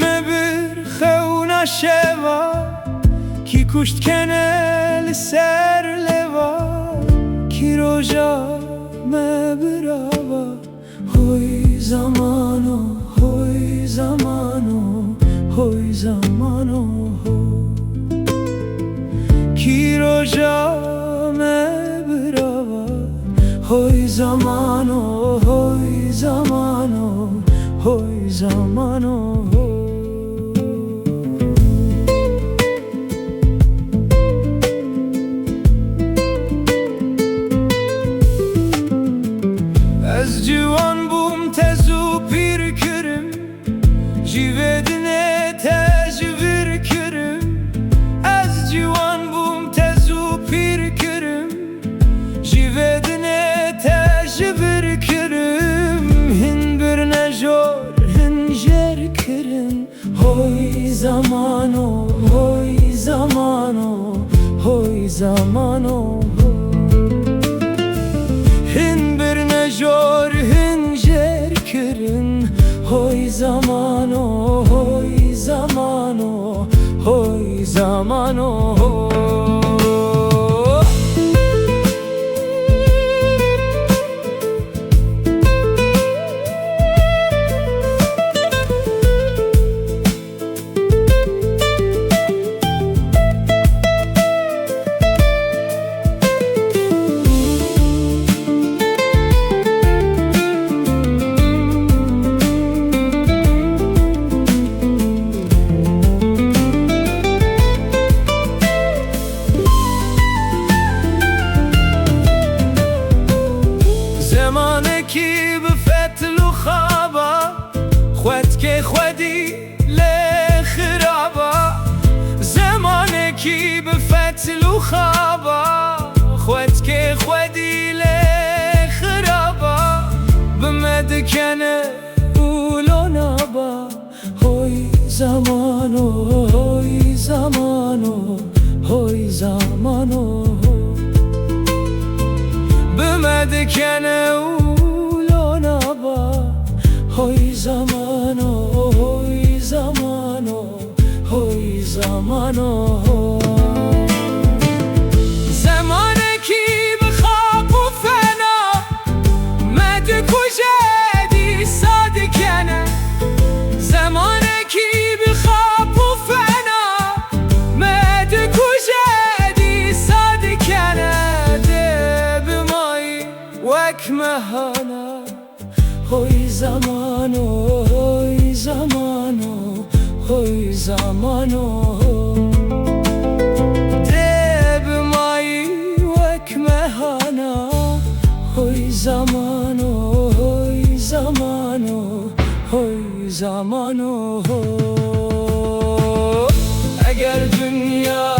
me bir xewna şeva ki kuşt kene li ser leva ki roja me birava hoy zamano hoy zamano hoy zamano ki roja me birava hoy zamano hoy zamano hoy zamano Ez civan bum tezu pir kirim Jivedine tecvir kirim Ez civan bum tezu pir kirim Jivedine tecvir kirim Hin bir nejor hin jer kirim Hoy zamano hoy zamano hoy zamano Hin bir nejor hin jer kirin Hoy zamano hoy zamano hoy zamano زمانکی به فتل و خوابا خود که خودی لخرابا زمانکی به فتل و خوابا خود که خودی لخرابا بمدکنه اولو نابا هوی زمانو هوی زمانو هوی زمانو بمدکنه اولو نابا هوی زمانو هوی زمانو هوی زمانو زمانه کی بخواب و فنا مد کجدی صادکنه زمانه کی بخواب و فنا مد کجدی صادکنه وک مهانا هوی زمانو هوی زمانو هوی زمانو دب مایی وک مهانا هوی زمانو هوی زمانو هوی زمانو اگر دنیا